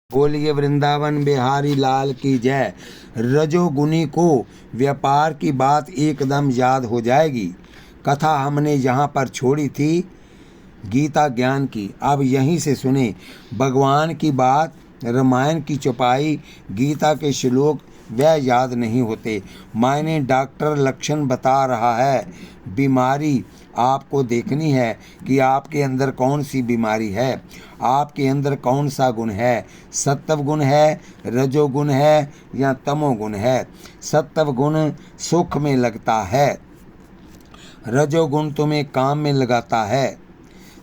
बोलिए वृंदावन बिहारी लाल की जय। रजोगुनी को व्यापार की बात एकदम याद हो जाएगी। कथा हमने यहाँ पर छोड़ी थी गीता ज्ञान की, अब यहीं से सुने भगवान की बात। रामायण की चौपाई, गीता के श्लोक वह याद नहीं होते। मायने डॉक्टर लक्षण बता रहा है, बीमारी आपको देखनी है कि आपके अंदर कौन सी बीमारी है, आपके अंदर कौन सा गुण है, सत्व गुण है, रजोगुण है या तमोगुण है। सत्व गुण सुख में लगता है, रजोगुण तुम्हें काम में लगाता है।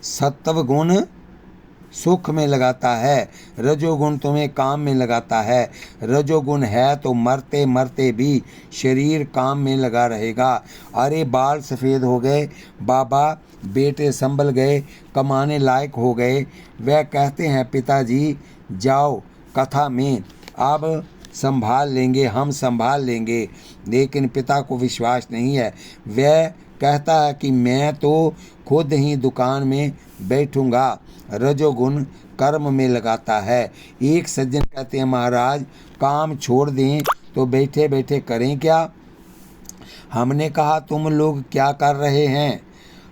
सत्व गुण सुख में लगाता है, रजोगुण तुम्हें काम में लगाता है। रजोगुण है तो मरते मरते भी शरीर काम में लगा रहेगा। अरे बाल सफ़ेद हो गए बाबा, बेटे संभल गए, कमाने लायक हो गए। वह कहते हैं पिताजी जाओ कथा में, अब संभाल लेंगे, हम संभाल लेंगे। लेकिन पिता को विश्वास नहीं है। वह कहता है कि मैं तो खुद ही दुकान में बैठूंगा। रजोगुण कर्म में लगाता है। एक सज्जन कहते हैं महाराज काम छोड़ दें तो बैठे बैठे करें क्या। हमने कहा तुम लोग क्या कर रहे हैं।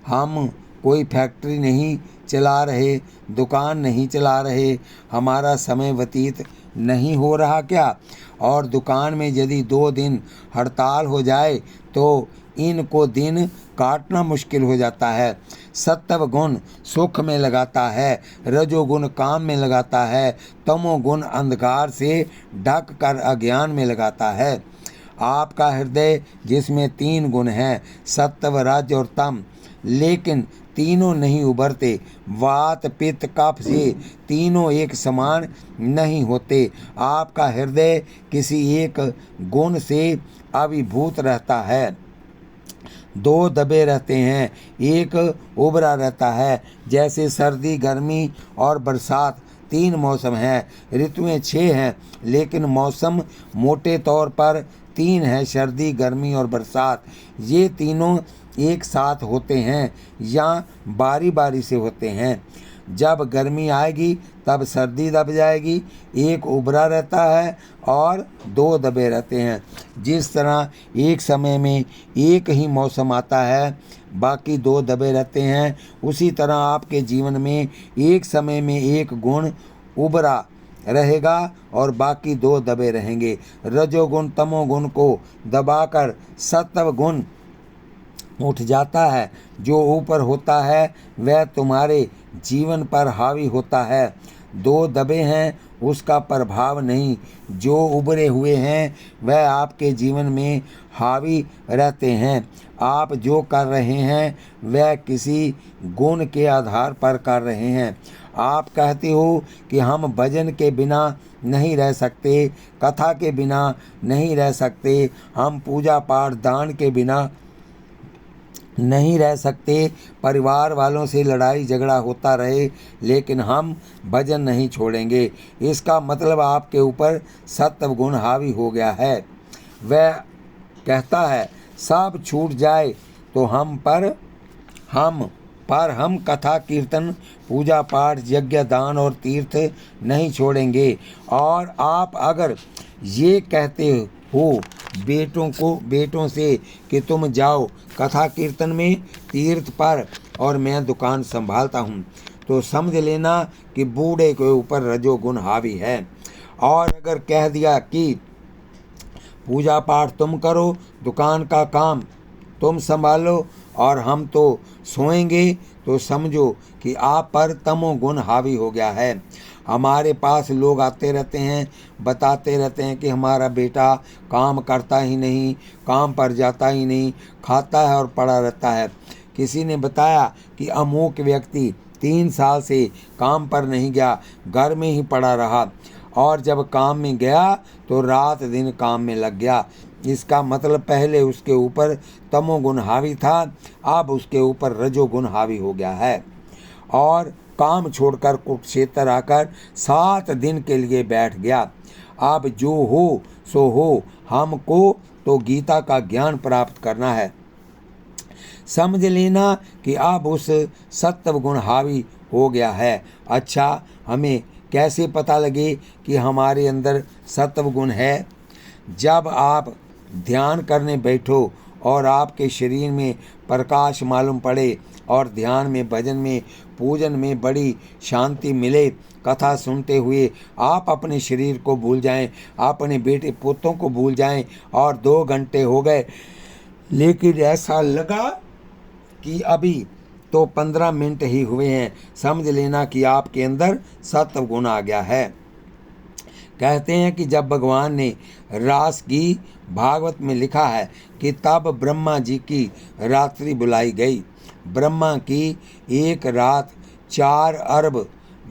हम कोई फैक्ट्री नहीं चला रहे, दुकान नहीं चला रहे, हमारा समय व्यतीत नहीं हो रहा क्या। और दुकान में यदि 2 दिन हड़ताल हो जाए तो इनको दिन काटना मुश्किल हो जाता है। सत्व गुण सुख में लगाता है, रजोगुण काम में लगाता है, तमोगुण अंधकार से ढक कर अज्ञान में लगाता है। आपका हृदय जिसमें 3 गुण हैं, सत्व रज और तम, लेकिन तीनों नहीं उभरते। वात पित्त कफ से तीनों एक समान नहीं होते। आपका हृदय किसी एक गुण से अभिभूत रहता है। 2 दबे रहते हैं, एक उभरा रहता है। जैसे सर्दी, गर्मी और बरसात 3 मौसम हैं। ऋतुएं 6 हैं, लेकिन मौसम मोटे तौर पर 3 है, सर्दी, गर्मी और बरसात। ये तीनों एक साथ होते हैं या बारी बारी से होते हैं। जब गर्मी आएगी तब सर्दी दब जाएगी, एक उभरा रहता है और 2 दबे रहते हैं। जिस तरह एक समय में एक ही मौसम आता है, बाकी 2 दबे रहते हैं, उसी तरह आपके जीवन में एक समय में एक गुण उभरा रहेगा और बाकी 2 दबे रहेंगे। रजोगुण तमोगुण को दबाकर सत्व गुण उठ जाता है। जो ऊपर होता है वह तुम्हारे जीवन पर हावी होता है। 2 दबे हैं उसका प्रभाव नहीं, जो उभरे हुए हैं वह आपके जीवन में हावी रहते हैं। आप जो कर रहे हैं वह किसी गुण के आधार पर कर रहे हैं। आप कहते हो कि हम भजन के बिना नहीं रह सकते, कथा के बिना नहीं रह सकते, हम पूजा पाठ दान के बिना नहीं रह सकते, परिवार वालों से लड़ाई झगड़ा होता रहे लेकिन हम भजन नहीं छोड़ेंगे। इसका मतलब आपके ऊपर सत्व गुण हावी हो गया है। वह कहता है सब छूट जाए तो हम कथा कीर्तन पूजा पाठ यज्ञ दान और तीर्थ नहीं छोड़ेंगे। और आप अगर ये कहते हो बेटों से कि तुम जाओ कथा कीर्तन में, तीर्थ पर, और मैं दुकान संभालता हूँ, तो समझ लेना कि बूढ़े के ऊपर रजोगुण हावी है। और अगर कह दिया कि पूजा पाठ तुम करो, दुकान का काम तुम संभालो और हम तो सोएंगे, तो समझो कि आप पर तमोगुण हावी हो गया है। हमारे पास लोग आते रहते हैं, बताते रहते हैं कि हमारा बेटा काम करता ही नहीं, काम पर जाता ही नहीं, खाता है और पड़ा रहता है। किसी ने बताया कि अमुक व्यक्ति 3 साल से काम पर नहीं गया, घर में ही पड़ा रहा, और जब काम में गया तो रात दिन काम में लग गया। इसका मतलब पहले उसके ऊपर तमोगुण हावी था, अब उसके ऊपर रजोगुण हावी हो गया है। और काम छोड़कर कुरुक्षेत्र आकर 7 दिन के लिए बैठ गया। अब जो हो सो हो, हमको तो गीता का ज्ञान प्राप्त करना है। समझ लेना कि अब उस सत्व गुण हावी हो गया है। अच्छा, हमें कैसे पता लगे कि हमारे अंदर सत्व गुण है? जब आप ध्यान करने बैठो और आपके शरीर में प्रकाश मालूम पड़े और ध्यान में, भजन में, पूजन में बड़ी शांति मिले, कथा सुनते हुए आप अपने शरीर को भूल जाएं, अपने बेटे पोतों को भूल जाएं और 2 घंटे हो गए लेकिन ऐसा लगा कि अभी तो 15 मिनट ही हुए हैं, समझ लेना कि आपके अंदर सत्व गुण आ गया है। कहते हैं कि जब भगवान ने रास की, भागवत में लिखा है कि तब ब्रह्मा जी की रात्रि बुलाई गई। ब्रह्मा की एक रात 4 अरब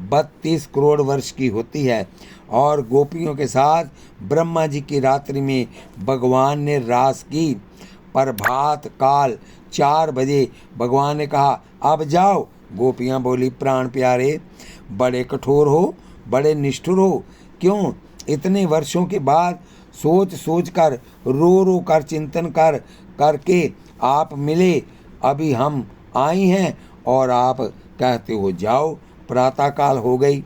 32 करोड़ वर्ष की होती है और गोपियों के साथ ब्रह्मा जी की रात्रि में भगवान ने रास की। प्रभात काल 4 बजे भगवान ने कहा अब जाओ। गोपियाँ बोली प्राण प्यारे, बड़े कठोर हो, बड़े निष्ठुर हो, क्यों इतने वर्षों के बाद सोच सोच कर, रो रो कर, चिंतन कर करके आप मिले, अभी हम आई हैं और आप कहते हो जाओ, प्रातःकाल हो गई।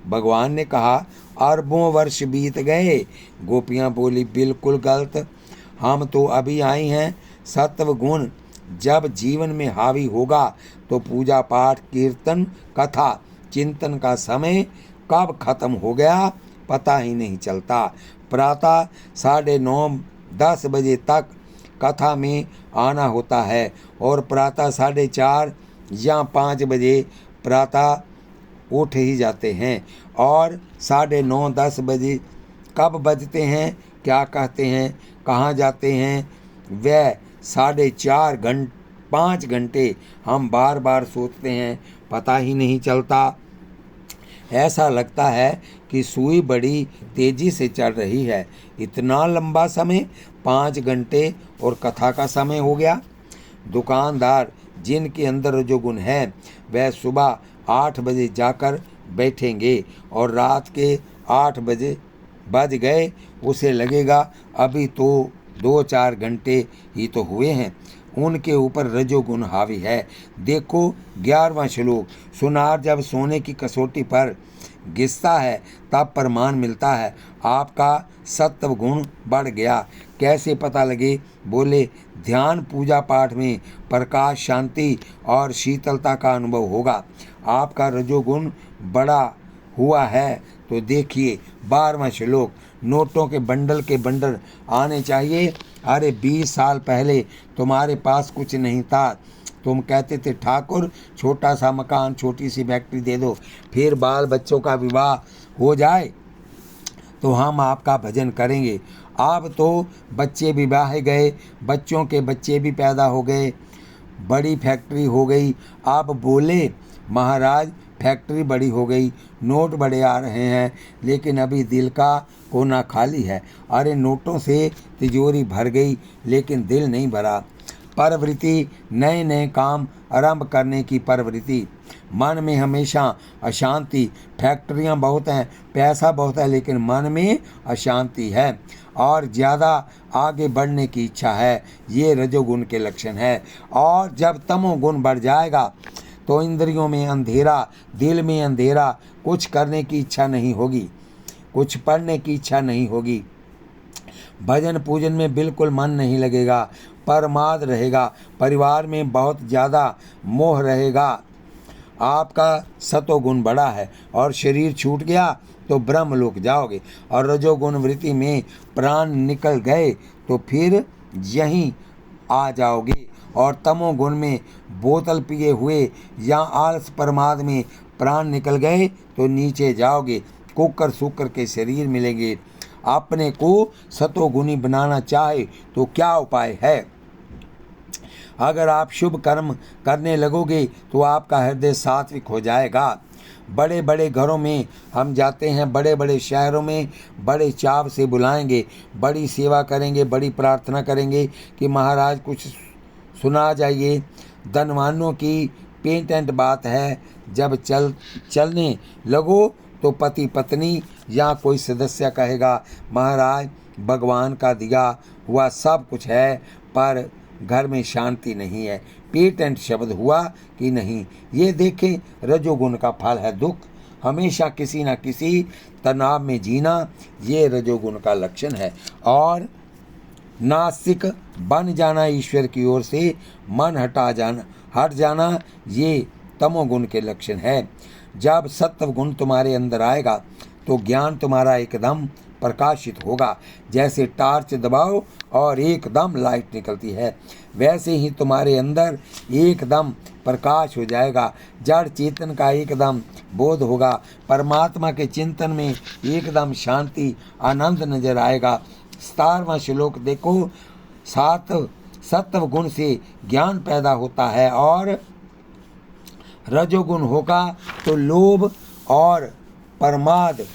भगवान ने कहा अरबों वर्ष बीत गए। गोपियाँ बोली बिल्कुल गलत, हम तो अभी आई हैं। सत्व गुण जब जीवन में हावी होगा तो पूजा पाठ, कीर्तन, कथा, चिंतन का समय कब खत्म हो गया पता ही नहीं चलता। प्रातः 9:30-10 बजे तक कथा में आना होता है और प्रातः 4:30 या 5 बजे प्रातः उठ ही जाते हैं और 9:30-10 बजे कब बजते हैं, क्या कहते हैं, कहाँ जाते हैं, वह 4.5 घंटे हम बार बार सोचते हैं, पता ही नहीं चलता। ऐसा लगता है कि सुई बड़ी तेजी से चल रही है। इतना लंबा समय 5 घंटे और कथा का समय हो गया। दुकानदार जिनके अंदर रजोगुण है वह सुबह 8 बजे जाकर बैठेंगे और रात के 8 बजे बज गए, उसे लगेगा अभी तो 2-4 घंटे ही तो हुए हैं। उनके ऊपर रजोगुण हावी है। देखो 11वां श्लोक, सुनार जब सोने की कसौटी पर घिसता है तब प्रमाण मिलता है आपका सत्व गुण बढ़ गया। कैसे पता लगे? बोले ध्यान पूजा पाठ में प्रकाश, शांति और शीतलता का अनुभव होगा। आपका रजोगुण बड़ा हुआ है तो देखिए 12वां श्लोक, नोटों के बंडल आने चाहिए। अरे 20 साल पहले तुम्हारे पास कुछ नहीं था, तुम कहते थे ठाकुर छोटा सा मकान, छोटी सी फैक्ट्री दे दो, फिर बाल बच्चों का विवाह हो जाए तो हम आपका भजन करेंगे। अब तो बच्चे विवाह गए, बच्चों के बच्चे भी पैदा हो गए, बड़ी फैक्ट्री हो गई। अब बोले महाराज फैक्ट्री बड़ी हो गई, नोट बड़े आ रहे हैं, लेकिन अभी दिल का कोना खाली है। अरे नोटों से तिजोरी भर गई लेकिन दिल नहीं भरा। प्रवृत्ति, नए नए काम आरंभ करने की प्रवृत्ति, मन में हमेशा अशांति। फैक्ट्रियां बहुत हैं, पैसा बहुत है, लेकिन मन में अशांति है और ज़्यादा आगे बढ़ने की इच्छा है। ये रजोगुण के लक्षण है। और जब तमोगुण बढ़ जाएगा तो इंद्रियों में अंधेरा, दिल में अंधेरा, कुछ करने की इच्छा नहीं होगी, कुछ पढ़ने की इच्छा नहीं होगी, भजन पूजन में बिल्कुल मन नहीं लगेगा, प्रमाद रहेगा, परिवार में बहुत ज़्यादा मोह रहेगा। आपका सतोगुण बड़ा है और शरीर छूट गया तो ब्रह्मलोक जाओगे। और रजोगुण वृत्ति में प्राण निकल गए तो फिर यहीं आ जाओगे। और तमोगुण में बोतल पिए हुए या आलस प्रमाद में प्राण निकल गए तो नीचे जाओगे, कुकर सूकर के शरीर मिलेंगे। अपने को सतोगुणी बनाना चाहे तो क्या उपाय है? अगर आप शुभ कर्म करने लगोगे तो आपका हृदय सात्विक हो जाएगा। बड़े बड़े घरों में हम जाते हैं, बड़े बड़े शहरों में बड़े चाव से बुलाएंगे, बड़ी सेवा करेंगे, बड़ी प्रार्थना करेंगे कि महाराज कुछ सुना जाइए। धनवानों की पेटेंट बात है, जब चलने लगो तो पति पत्नी या कोई सदस्य कहेगा महाराज भगवान का दिया हुआ सब कुछ है पर घर में शांति नहीं है। पेटेंट शब्द हुआ कि नहीं, ये देखें रजोगुण का फल है दुख। हमेशा किसी न किसी तनाव में जीना, ये रजोगुण का लक्षण है। और नास्तिक बन जाना, ईश्वर की ओर से मन हट जाना, ये तमोगुण के लक्षण है। जब सत्व गुण तुम्हारे अंदर आएगा तो ज्ञान तुम्हारा एकदम प्रकाशित होगा। जैसे टार्च दबाओ और एकदम लाइट निकलती है, वैसे ही तुम्हारे अंदर एकदम प्रकाश हो जाएगा। जड़ चेतन का एकदम बोध होगा। परमात्मा के चिंतन में एकदम शांति, आनंद नजर आएगा। 17वां श्लोक देखो, सत्व गुण से ज्ञान पैदा होता है और रजोगुण होगा तो लोभ और प्रमाद,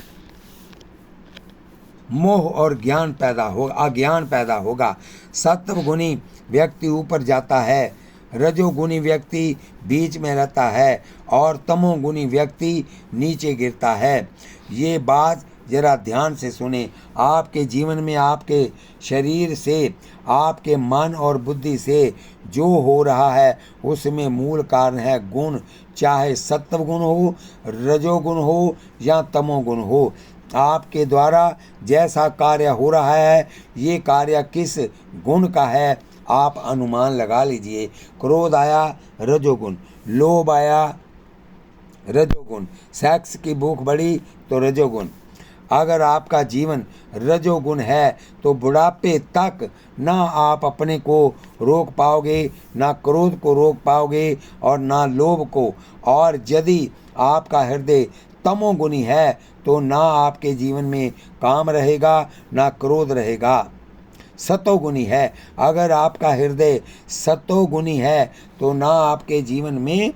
मोह और अज्ञान पैदा होगा। सत्वगुणी व्यक्ति ऊपर जाता है, रजोगुणी व्यक्ति बीच में रहता है और तमोगुणी व्यक्ति नीचे गिरता है। ये बात जरा ध्यान से सुने। आपके जीवन में, आपके शरीर से, आपके मन और बुद्धि से जो हो रहा है उसमें मूल कारण है गुण, चाहे सत्व गुण हो, रजोगुण हो या तमोगुण हो। आपके द्वारा जैसा कार्य हो रहा है, ये कार्य किस गुण का है आप अनुमान लगा लीजिए। क्रोध आया, रजोगुण। लोभ आया, रजोगुण। सेक्स की भूख बढ़ी तो रजोगुण। अगर आपका जीवन रजोगुण है तो बुढ़ापे तक ना आप अपने को रोक पाओगे, ना क्रोध को रोक पाओगे और ना लोभ को। और यदि आपका हृदय तमोगुणी है तो ना आपके जीवन में काम रहेगा, ना क्रोध रहेगा। सतोगुणी है, अगर आपका हृदय सतोगुणी है तो ना आपके जीवन में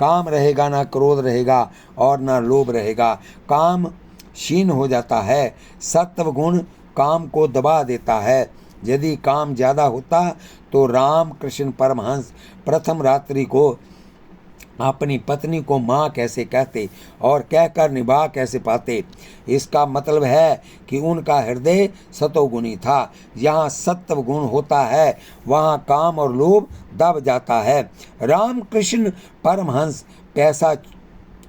काम रहेगा, ना क्रोध रहेगा और ना लोभ रहेगा। काम क्षीण हो जाता है। सत्व गुण काम को दबा देता है। यदि काम ज़्यादा होता तो राम कृष्ण परमहंस प्रथम रात्रि को अपनी पत्नी को माँ कैसे कहते और कहकर निभा कैसे पाते। इसका मतलब है कि उनका हृदय सतोगुणी था। यहाँ सत्व गुण होता है वहाँ काम और लोभ दब जाता है। राम कृष्ण परमहंस पैसा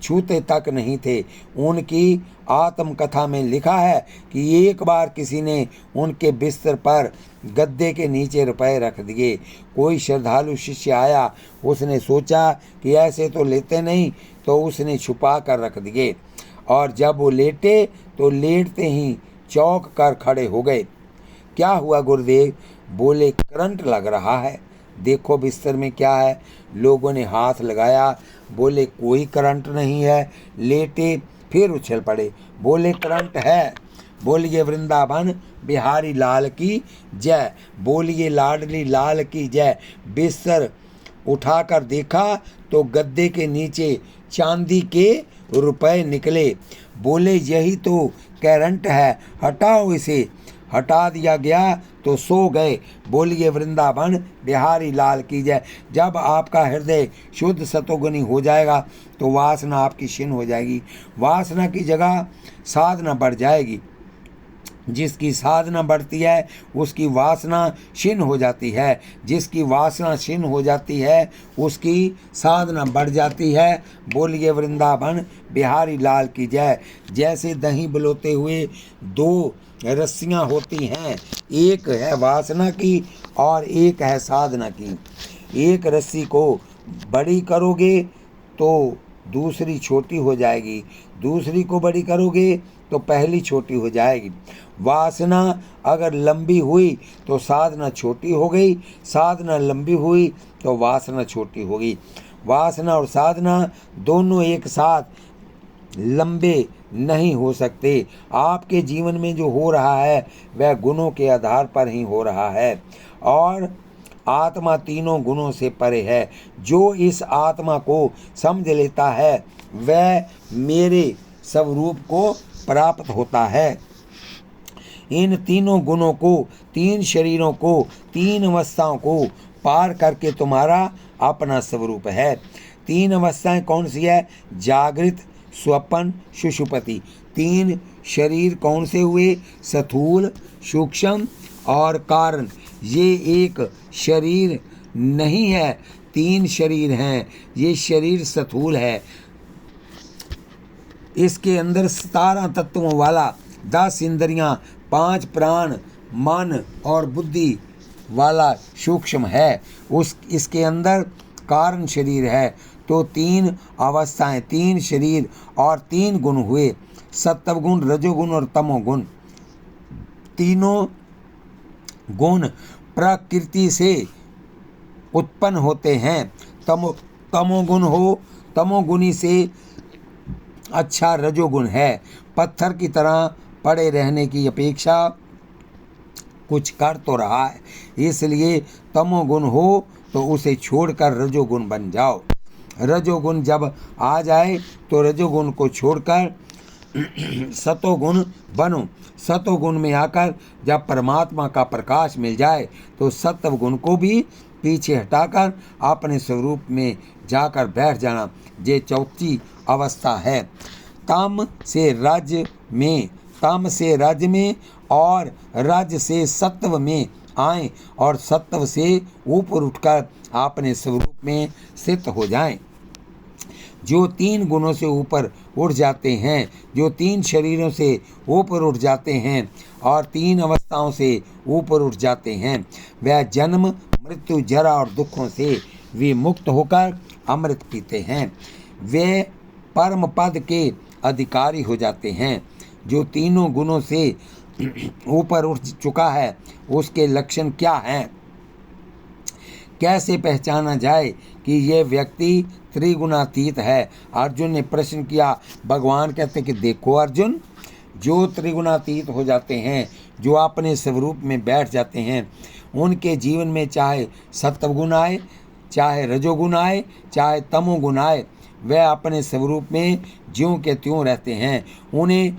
छूते तक नहीं थे। उनकी आत्मकथा में लिखा है कि एक बार किसी ने उनके बिस्तर पर गद्दे के नीचे रुपए रख दिए। कोई श्रद्धालु शिष्य आया, उसने सोचा कि ऐसे तो लेते नहीं, तो उसने छुपा कर रख दिए और जब वो लेटे तो लेटते ही चौंक कर खड़े हो गए। क्या हुआ गुरुदेव? बोले करंट लग रहा है, देखो बिस्तर में क्या है। लोगों ने हाथ लगाया, बोले कोई करंट नहीं है। लेटे फिर उछल पड़े, बोले करंट है। बोलिए वृंदावन बिहारी लाल की जय, बोलिए लाडली लाल की जय। बिस्तर उठाकर देखा तो गद्दे के नीचे चांदी के रुपए निकले। बोले यही तो करंट है, हटाओ इसे। हटा दिया गया तो सो गए। बोलिए वृंदावन बिहारी लाल की जय। जब आपका हृदय शुद्ध सतोगुणी हो जाएगा तो वासना आपकी क्षीण हो जाएगी। वासना की जगह साधना बढ़ जाएगी। जिसकी साधना बढ़ती है उसकी वासना क्षीण हो जाती है। जिसकी वासना क्षीण हो जाती है उसकी साधना बढ़ जाती है। बोलिए वृंदावन बिहारी लाल की जय। जैसे दही बलोते हुए दो रस्सियाँ होती हैं, एक है वासना की और एक है साधना की। एक रस्सी को बड़ी करोगे तो दूसरी छोटी हो जाएगी, दूसरी को बड़ी करोगे तो पहली छोटी हो जाएगी। वासना अगर लंबी हुई तो साधना छोटी हो गई, साधना लंबी हुई तो वासना छोटी होगी। वासना और साधना दोनों एक साथ लंबे नहीं हो सकते। आपके जीवन में जो हो रहा है वह गुणों के आधार पर ही हो रहा है और आत्मा तीनों गुणों से परे है। जो इस आत्मा को समझ लेता है वह मेरे स्वरूप को प्राप्त होता है। इन तीनों गुणों को, तीन शरीरों को, तीन अवस्थाओं को पार करके तुम्हारा अपना स्वरूप है। तीन अवस्थाएं कौन सी है? जागृत, स्वप्न, सुषुप्ति। तीन शरीर कौन से हुए? स्थूल, सूक्ष्म और कारण। ये एक शरीर नहीं है, तीन शरीर हैं। ये शरीर स्थूल है, इसके अंदर 17 तत्वों वाला 10 इंद्रियां, 5 प्राण, मन और बुद्धि वाला सूक्ष्म है। इसके अंदर कारण शरीर है। तो 3 अवस्थाएं, 3 शरीर और 3 गुण हुए, सत्वगुण, रजोगुण और तमोगुण। तीनों गुण प्रकृति से उत्पन्न होते हैं। तमोगुणी से अच्छा रजोगुण है। पत्थर की तरह पड़े रहने की अपेक्षा कुछ कर तो रहा है, इसलिए तमोगुण हो तो उसे छोड़कर रजोगुण बन जाओ। रजोगुण जब आ जाए तो रजोगुण को छोड़कर सतोगुण बनो। सतोगुण में आकर जब परमात्मा का प्रकाश मिल जाए तो सत्वगुण को भी पीछे हटाकर अपने स्वरूप में जाकर बैठ जाना। ये चौथी अवस्था है। तम से रज में और रज से सत्व में आए और सत्व से ऊपर उठकर अपने स्वरूप में स्थित हो जाएं। जो 3 गुणों से ऊपर उठ जाते हैं, जो 3 शरीरों से ऊपर उठ जाते हैं और 3 अवस्थाओं से ऊपर उठ जाते हैं, वह जन्म, मृत्यु, जरा और दुखों से विमुक्त होकर अमृत पीते हैं। वे परम पद के अधिकारी हो जाते हैं। जो तीनों गुणों से ऊपर उठ चुका है, उसके लक्षण क्या हैं? कैसे पहचाना जाए कि ये व्यक्ति त्रिगुणातीत है? अर्जुन ने प्रश्न किया। भगवान कहते कि देखो अर्जुन, जो त्रिगुणातीत हो जाते हैं, जो अपने स्वरूप में बैठ जाते हैं, उनके जीवन में चाहे सत्वगुण आए, चाहे रजोगुण आए, चाहे तमोगुण आए, वह अपने स्वरूप में ज्यों के त्यों रहते हैं। उन्हें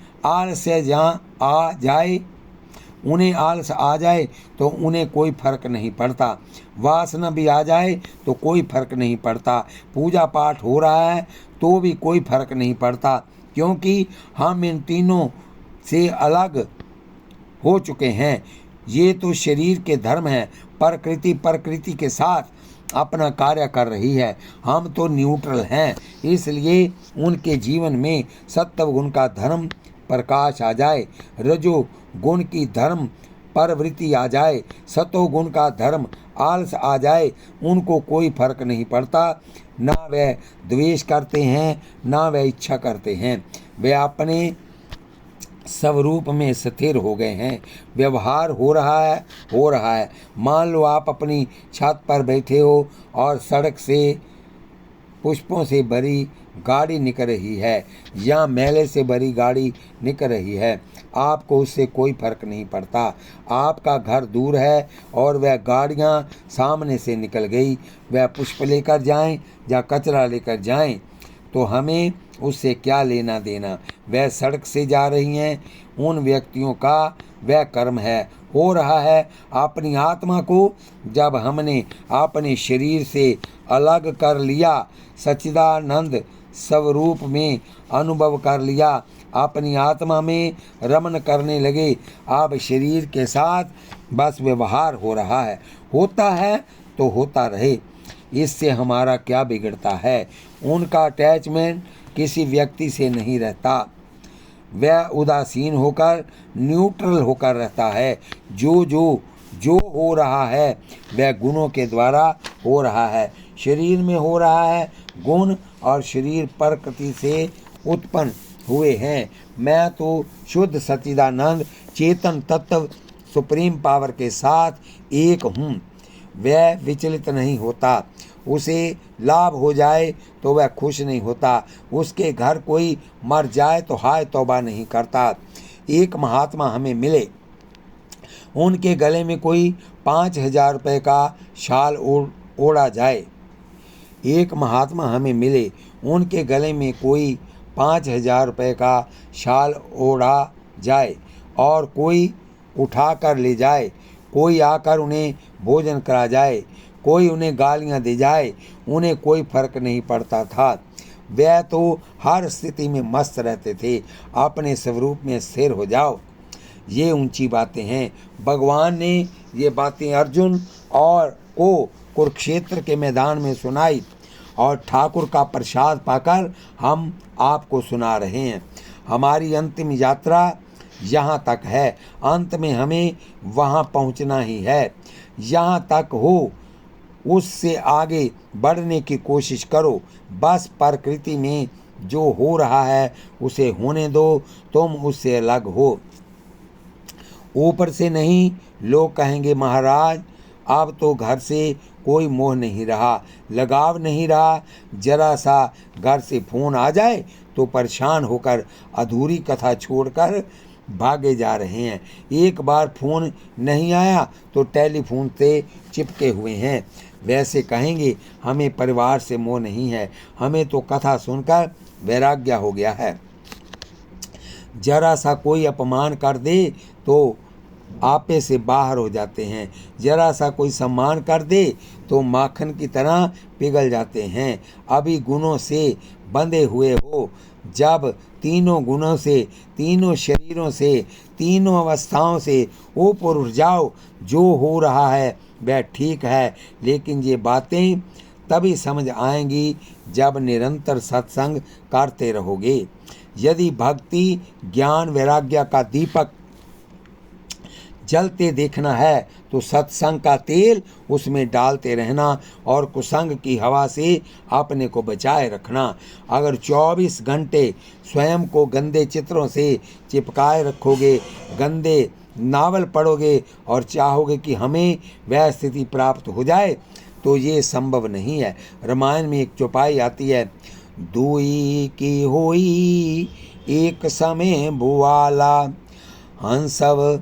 आलस आ जाए तो उन्हें कोई फर्क नहीं पड़ता। वासना भी आ जाए तो कोई फर्क नहीं पड़ता। पूजा पाठ हो रहा है तो भी कोई फर्क नहीं पड़ता, क्योंकि हम इन तीनों से अलग हो चुके हैं। ये तो शरीर के धर्म हैं। प्रकृति के साथ अपना कार्य कर रही है। हम तो न्यूट्रल हैं, इसलिए उनके जीवन में सत्वगुण का धर्म प्रकाश आ जाए, रजो गुण की धर्म प्रवृत्ति आ जाए, सतोगुण का धर्म आलस आ जाए, उनको कोई फर्क नहीं पड़ता। ना वह द्वेष करते हैं, ना वह इच्छा करते हैं। वे अपने स्वरूप में स्थिर हो गए हैं। व्यवहार हो रहा है। मान लो आप अपनी छत पर बैठे हो और सड़क से पुष्पों से भरी गाड़ी निकल रही है या मैले से भरी गाड़ी निकल रही है, आपको उससे कोई फर्क नहीं पड़ता। आपका घर दूर है और वह गाड़ियां सामने से निकल गई। वह पुष्प लेकर जाएं या कचरा लेकर जाएं, तो हमें उससे क्या लेना देना। वह सड़क से जा रही हैं, उन व्यक्तियों का वह कर्म है, हो रहा है। अपनी आत्मा को जब हमने अपने शरीर से अलग कर लिया, सच्चिदानंद स्वरूप में अनुभव कर लिया, अपनी आत्मा में रमन करने लगे, अब शरीर के साथ बस व्यवहार हो रहा है। होता है तो होता रहे, इससे हमारा क्या बिगड़ता है। उनका अटैचमेंट किसी व्यक्ति से नहीं रहता। वह उदासीन होकर, न्यूट्रल होकर रहता है। जो हो रहा है वह गुणों के द्वारा हो रहा है। शरीर में हो रहा है गुण, और शरीर प्रकृति से उत्पन्न हुए हैं। मैं तो शुद्ध सच्चिदानंद चेतन तत्व सुप्रीम पावर के साथ एक हूँ। वह विचलित नहीं होता। उसे लाभ हो जाए तो वह खुश नहीं होता। उसके घर कोई मर जाए तो हाय तौबा नहीं करता। एक महात्मा हमें मिले, उनके गले में कोई 5,000 रुपये का शाल ओढ़ा जाए। एक महात्मा हमें मिले, उनके गले में कोई 5,000 रुपये का शाल ओढ़ा जाए और कोई उठा कर ले जाए, कोई आकर उन्हें भोजन करा जाए, कोई उन्हें गालियां दे जाए, उन्हें कोई फर्क नहीं पड़ता था। वह तो हर स्थिति में मस्त रहते थे। अपने स्वरूप में स्थिर हो जाओ। ये ऊंची बातें हैं। भगवान ने ये बातें अर्जुन और को कुरुक्षेत्र के मैदान में सुनाई और ठाकुर का प्रसाद पाकर हम आपको सुना रहे हैं। हमारी अंतिम यात्रा यहाँ तक है, अंत में हमें वहाँ पहुँचना ही है। यहाँ तक हो, उससे आगे बढ़ने की कोशिश करो। बस प्रकृति में जो हो रहा है उसे होने दो, तुम उससे अलग हो, ऊपर से नहीं। लोग कहेंगे महाराज अब तो घर से कोई मोह नहीं रहा, लगाव नहीं रहा, जरा सा घर से फोन आ जाए तो परेशान होकर अधूरी कथा छोड़कर भागे जा रहे हैं। एक बार फोन नहीं आया तो टेलीफोन से चिपके हुए हैं। वैसे कहेंगे हमें परिवार से मोह नहीं है, हमें तो कथा सुनकर वैराग्य हो गया है। जरा सा कोई अपमान कर दे तो आपे से बाहर हो जाते हैं, जरा सा कोई सम्मान कर दे तो माखन की तरह पिघल जाते हैं। अभी गुणों से बंधे हुए हो, जब तीनों गुणों से, तीनों शरीरों से, तीनों अवस्थाओं से ऊपर उठ जाओ, जो हो रहा है वह ठीक है। लेकिन ये बातें तभी समझ आएंगी जब निरंतर सत्संग करते रहोगे। यदि भक्ति ज्ञान वैराग्य का दीपक जलते देखना है तो सत्संग का तेल उसमें डालते रहना और कुसंग की हवा से अपने को बचाए रखना। अगर 24 घंटे स्वयं को गंदे चित्रों से चिपकाए रखोगे, गंदे नावल पढ़ोगे और चाहोगे कि हमें वह स्थिति प्राप्त हो जाए, तो ये संभव नहीं है। रामायण में एक चौपाई आती है, दुई की होई एक समय बुआला, हंसव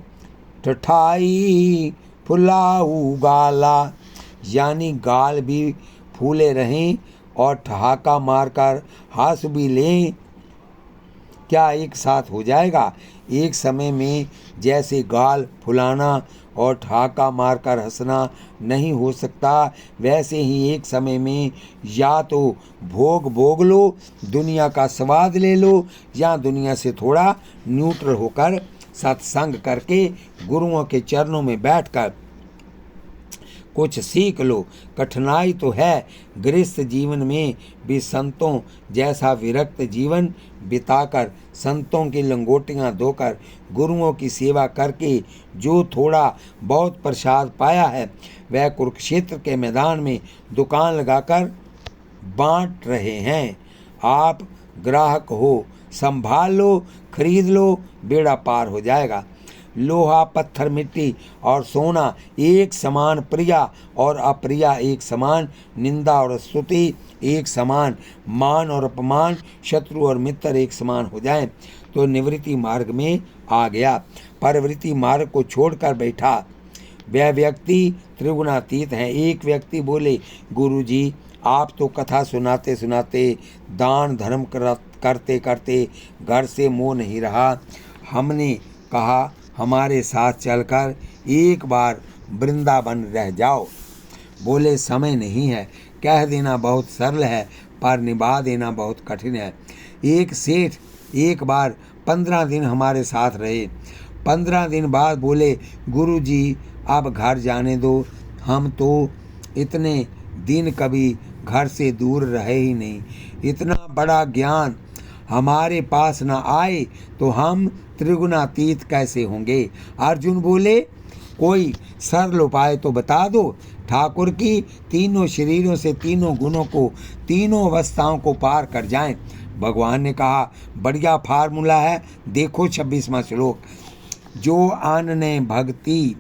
ठठाई फुलाऊ गाला। यानी गाल भी फूले रहें और ठहाका मारकर हंस भी लें, क्या एक साथ हो जाएगा? एक समय में जैसे गाल फुलाना और ठहाका मारकर हंसना नहीं हो सकता, वैसे ही एक समय में या तो भोग लो, दुनिया का स्वाद ले लो, या दुनिया से थोड़ा न्यूट्रल होकर सत्संग करके गुरुओं के चरणों में बैठकर कुछ सीख लो। कठिनाई तो है, गृहस्थ जीवन में भी संतों जैसा विरक्त जीवन बिताकर, संतों की लंगोटियां धोकर, गुरुओं की सेवा करके जो थोड़ा बहुत प्रसाद पाया है, वह कुरुक्षेत्र के मैदान में दुकान लगाकर बांट रहे हैं। आप ग्राहक हो, संभाल लो, खरीद लो, बेड़ा पार हो जाएगा। लोहा पत्थर मिट्टी और सोना एक समान, प्रिया और अप्रिया एक समान, निंदा और स्तुति एक समान, मान और अपमान, शत्रु और मित्र एक समान हो जाएं तो निवृत्ति मार्ग में आ गया। परवृत्ति मार्ग को छोड़कर बैठा वह व्यक्ति त्रिगुणातीत है। एक व्यक्ति बोले, गुरुजी आप तो कथा सुनाते सुनाते, दान धर्म करते करते घर से मोह नहीं रहा। हमने कहा हमारे साथ चलकर एक बार वृंदावन रह जाओ। बोले समय नहीं है। कह देना बहुत सरल है पर निभा देना बहुत कठिन है। एक सेठ एक बार 15 दिन हमारे साथ रहे। 15 दिन बाद बोले, गुरुजी अब घर जाने दो, हम तो इतने दिन कभी घर से दूर रहे ही नहीं। इतना बड़ा ज्ञान हमारे पास न आए तो हम त्रिगुणातीत कैसे होंगे? अर्जुन बोले, कोई सरल उपाय तो बता दो। ठाकुर की तीनों शरीरों से तीनों गुणों को, तीनों अवस्थाओं को पार कर जाएं। भगवान ने कहा, बढ़िया फार्मूला है, देखो 26वां श्लोक। जो आनने भक्ति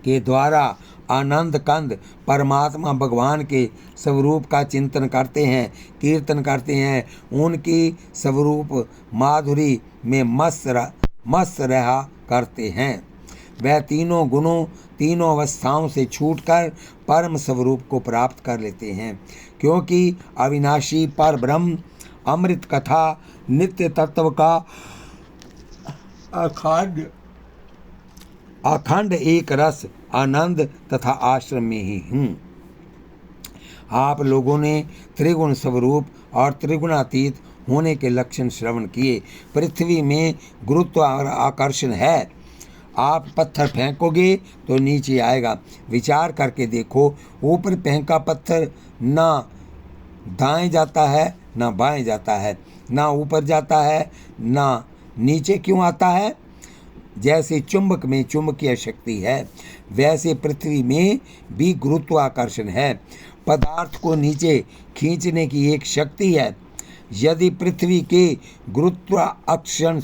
के द्वारा आनंद कंद परमात्मा भगवान के स्वरूप का चिंतन करते हैं, कीर्तन करते हैं, उनकी स्वरूप माधुरी में मस्त रहा करते हैं, वह तीनों गुणों तीनों अवस्थाओं से छूटकर परम स्वरूप को प्राप्त कर लेते हैं। क्योंकि अविनाशी पर ब्रह्म अमृत कथा नित्य तत्व का अखंड एक रस आनंद तथा आश्रम में ही हूँ। आप लोगों ने त्रिगुण स्वरूप और त्रिगुणातीत होने के लक्षण श्रवण किए। पृथ्वी में गुरुत्व और आकर्षण है। आप पत्थर फेंकोगे तो नीचे आएगा। विचार करके देखो, ऊपर फेंका पत्थर ना दाएं जाता है ना बाएं जाता है, ना ऊपर जाता है ना नीचे क्यों आता है। जैसे चुंबक में चुंबकीय शक्ति है, वैसे पृथ्वी में भी गुरुत्वाकर्षण है। पदार्थ को नीचे खींचने की एक शक्ति है। यदि पृथ्वी के गुरुत्वाकर्षण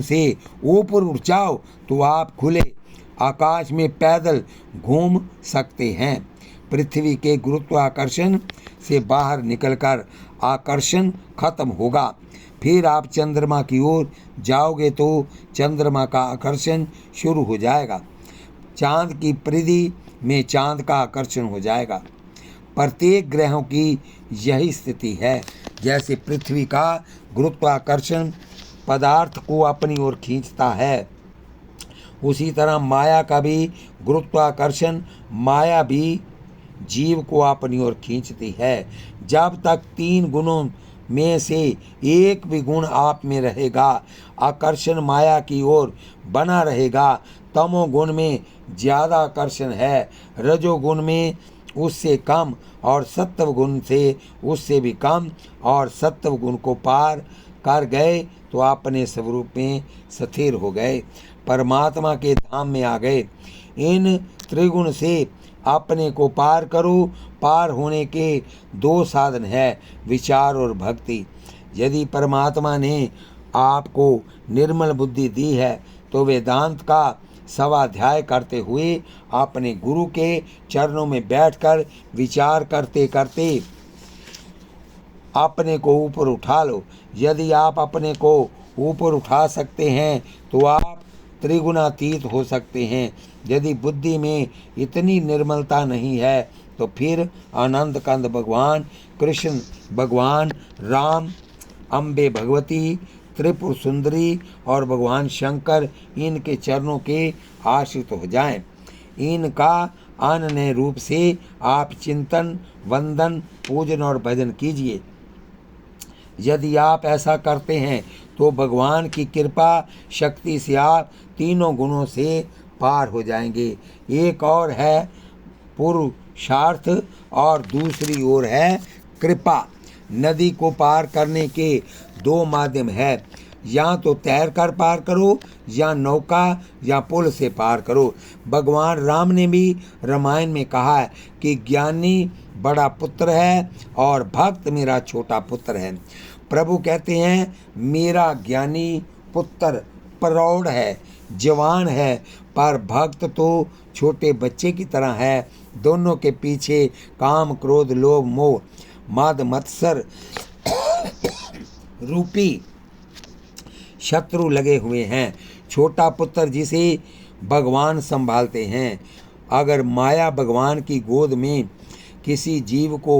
से ऊपर उठ जाओ तो आप खुले आकाश में पैदल घूम सकते हैं। पृथ्वी के गुरुत्वाकर्षण से बाहर निकलकर आकर्षण खत्म होगा। फिर आप चंद्रमा की ओर जाओगे तो चंद्रमा का आकर्षण शुरू हो जाएगा। चांद की परिधि में चांद का आकर्षण हो जाएगा। प्रत्येक ग्रहों की यही स्थिति है। जैसे पृथ्वी का गुरुत्वाकर्षण पदार्थ को अपनी ओर खींचता है, उसी तरह माया का भी गुरुत्वाकर्षण माया भी जीव को अपनी ओर खींचती है। जब तक 3 गुणों में से एक भी गुण आप में रहेगा, आकर्षण माया की ओर बना रहेगा। तमोगुण में ज़्यादा आकर्षण है, रजोगुण में उससे कम और सत्व गुण से उससे भी कम, और सत्व गुण को पार कर गए तो अपने स्वरूप में स्थिर हो गए, परमात्मा के धाम में आ गए। इन त्रिगुण से अपने को पार करो। पार होने के 2 साधन है, विचार और भक्ति। यदि परमात्मा ने आपको निर्मल बुद्धि दी है तो वेदांत का स्वाध्याय करते हुए अपने गुरु के चरणों में बैठकर विचार करते करते अपने को ऊपर उठा लो। यदि आप अपने को ऊपर उठा सकते हैं तो आप त्रिगुणातीत हो सकते हैं। यदि बुद्धि में इतनी निर्मलता नहीं है तो फिर आनंद कंद भगवान कृष्ण, भगवान राम, अम्बे भगवती, त्रिपुर सुंदरी और भगवान शंकर इनके चरणों के आश्रित हो जाएं। इनका अनन्य रूप से आप चिंतन, वंदन, पूजन और भजन कीजिए। यदि आप ऐसा करते हैं तो भगवान की कृपा शक्ति से आप तीनों गुणों से पार हो जाएंगे। एक और है पुरुषार्थ और दूसरी ओर है कृपा। नदी को पार करने के 2 माध्यम है, या तो तैर कर पार करो या नौका या पुल से पार करो। भगवान राम ने भी रामायण में कहा है कि ज्ञानी बड़ा पुत्र है और भक्त मेरा छोटा पुत्र है। प्रभु कहते हैं मेरा ज्ञानी पुत्र प्रौढ़ है, जवान है, पर भक्त तो छोटे बच्चे की तरह है। दोनों के पीछे काम, क्रोध, लोभ, मोह, मद, मत्सर रूपी शत्रु लगे हुए हैं। छोटा पुत्र जिसे भगवान संभालते हैं। अगर माया भगवान की गोद में किसी जीव को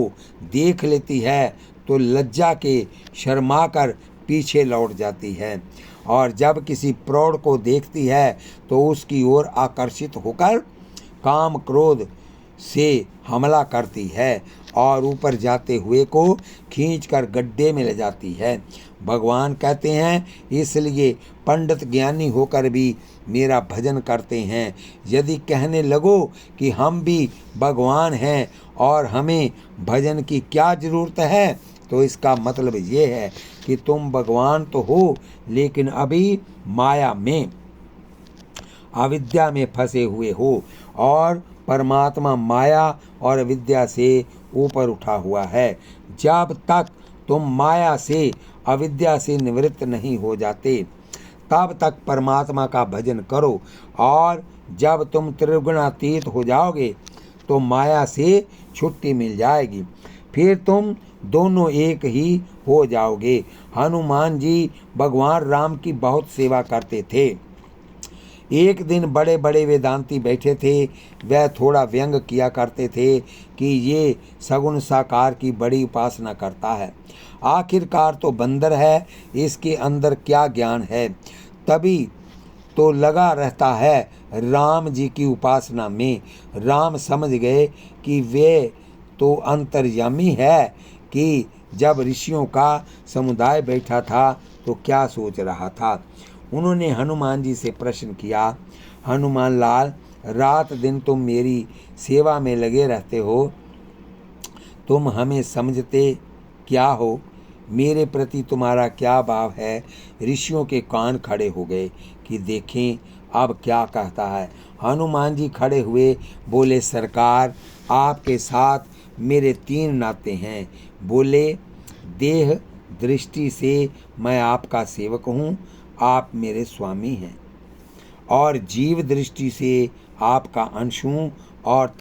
देख लेती है तो लज्जा के शर्मा कर पीछे लौट जाती है, और जब किसी प्रौढ़ को देखती है तो उसकी ओर आकर्षित होकर काम, क्रोध से हमला करती है और ऊपर जाते हुए को खींचकर गड्ढे में ले जाती है। भगवान कहते हैं इसलिए पंडित ज्ञानी होकर भी मेरा भजन करते हैं। यदि कहने लगो कि हम भी भगवान हैं और हमें भजन की क्या ज़रूरत है, तो इसका मतलब ये है कि तुम भगवान तो हो लेकिन अभी माया में, अविद्या में फंसे हुए हो, और परमात्मा माया और विद्या से ऊपर उठा हुआ है। जब तक तुम माया से, अविद्या से निवृत्त नहीं हो जाते तब तक परमात्मा का भजन करो, और जब तुम त्रिगुणातीत हो जाओगे तो माया से छुट्टी मिल जाएगी। फिर तुम दोनों एक ही हो जाओगे। हनुमान जी भगवान राम की बहुत सेवा करते थे। एक दिन बड़े बड़े वेदांती बैठे थे। वह थोड़ा व्यंग किया करते थे कि ये सगुण साकार की बड़ी उपासना करता है। आखिरकार तो बंदर है, इसके अंदर क्या ज्ञान है। तभी तो लगा रहता है राम जी की उपासना में। राम समझ गए कि वे तो अंतर्यामी है कि जब ऋषियों का समुदाय बैठा था तो क्या सोच रहा था। उन्होंने हनुमान जी से प्रश्न किया, हनुमान लाल, रात दिन तुम मेरी सेवा में लगे रहते हो, तुम हमें समझते क्या हो? मेरे प्रति तुम्हारा क्या भाव है? ऋषियों के कान खड़े हो गए कि देखें अब क्या कहता है। हनुमान जी खड़े हुए बोले, सरकार, आपके साथ मेरे 3 नाते हैं। बोले, देह दृष्टि से मैं आपका सेवक हूँ, आप मेरे स्वामी हैं, और जीव दृष्टि से आपका अंश हूँ, और